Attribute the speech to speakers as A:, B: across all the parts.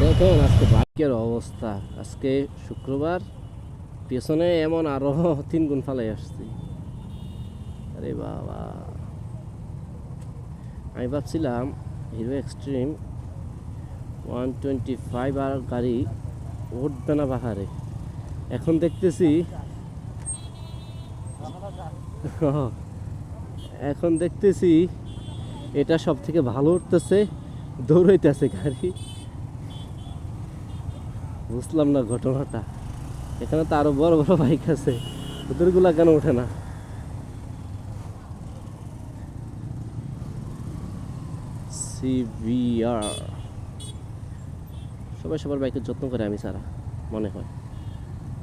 A: দেখেন আজকে বাইকের অবস্থা। আজকে শুক্রবার, পেছনে এমন আরো 3 গুণ ফালাই আসছি। আরে বাবা, আমি ভাবছিলাম হিরো এক্সট্রিম 125 আর গাড়ি উঠবে না পাহাড়ে। এখন দেখতেছি এখন দেখতেছি এটা সব থেকে ভালো উঠতেছে, দৌড়াইতেছে গাড়ি। বুঝলাম না ঘটনাটা। এখানে তো আরো বড় বড় বাইক আছে, ওদেরগুলা কেন ওঠে না? সিভিআর সবাই সবার বাইকের যত্ন করে, আমি ছাড়া মনে হয়।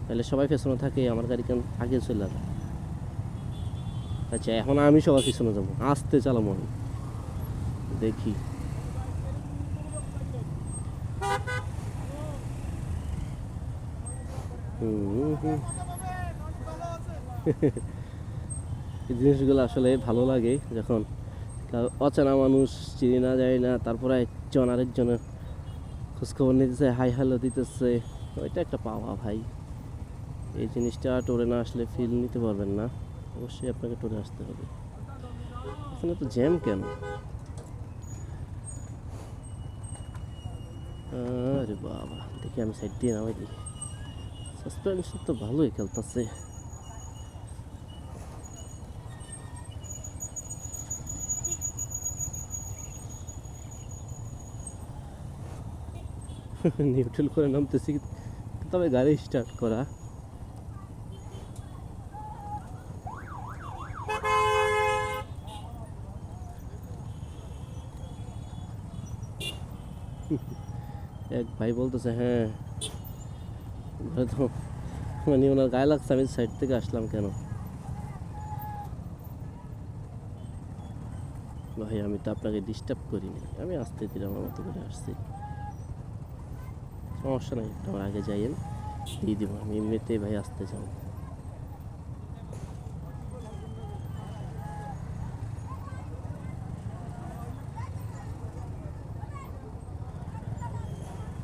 A: তাহলে সবাই পেছনে থাকে, আমার গাড়ি কেন আগে চলে যায়? আচ্ছা, এখন আমি সবার পিছনে যাবো, আস্তে চালাবো আমি, দেখি। এই জিনিসগুলো আসলে ভালো লাগে যখন অচেনা মানুষ, চিনি না যায় না, তারপরে একজন আরেকজনের খোঁজখবর নিতেছে, হাই হ্যালো দিতেছে। ওইটা একটা পাওয়া ভাই। এই জিনিসটা টোরে না আসলে ফিল নিতে পারবেন না। অবশ্যই আপনাকে টোরে আসতে হবে। এখানে তো জ্যাম কেন? আরে বাবা, দেখি আমি সাইড দিয়ে নামাই দিই। সাসপেনশন তো ভালোই খেলতেছে। নিউট্রাল করে নামতেছি, তবে গাড়ি স্টার্ট করা। এক ভাই বলতেছে হ্যাঁ, তো মানে ওনার গায়ে লাগছে, আমি সাইড থেকে আসলাম কেন? ভাই আমি তো আপনাকে ডিস্টার্ব করিনি, আমি আসতে দিলাম, আমার মতো করে আসছি। সমস্যা নাই, আমার আগে যাইয়েন, দিয়ে দিব আমি, এমনিতেই ভাই আসতে চাও।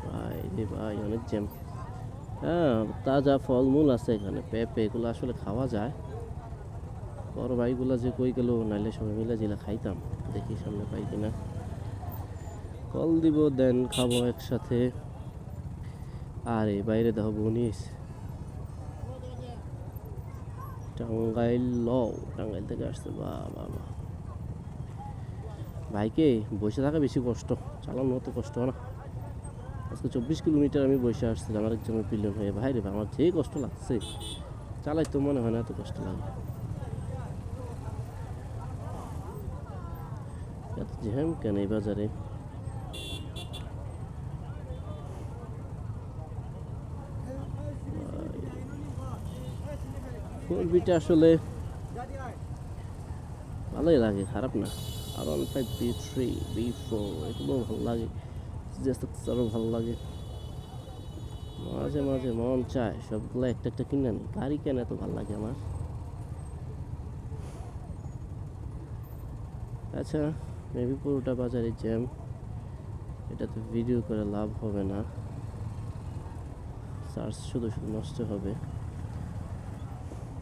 A: ভাই রে ভাই, অনেক জ্যাম। হ্যাঁ, তাজা ফলমূল আছে এখানে, পেঁপে, এগুলো আসলে খাওয়া যায়। বড় ভাইগুলো যে কই গেল, নাইলে সবাই মিলে যেগুলো খাইতাম। দেখি সামনে পাই কিনা। কল দিব, দেন খাবো একসাথে। আরে বাইরে দেখো বনিস, টাঙ্গাইল টাঙ্গাইল থেকে আসছে। বাবা, ভাইকে বসে থাকা বেশি কষ্ট, চালানো অত কষ্ট না। আজকে 24 কিলোমিটার আমি বসে আসছিলাম আরেকজনের পিলিয়ন হয়ে। ভাই রে, আমার যে কষ্ট লাগছে, চালাই তো মনে হয় না এত কষ্ট লাগে। এত জ্যাম কেন এই বাজারে? ফোরবিটা আসলে ভালোই লাগে, খারাপ না। R15 B3 B4 এগুলো ভালো লাগে, আরও ভালো লাগে। মাঝে মাঝে মন চায় সবগুলো একটা একটা কিনে আনি। গাড়ি কেন এত ভালো লাগে আমার? আচ্ছা, মেবি পুরোটা বাজারে জ্যাম, এটা তো ভিডিও করে লাভ হবে না, চার্জ শুধু শুধু নষ্ট হবে।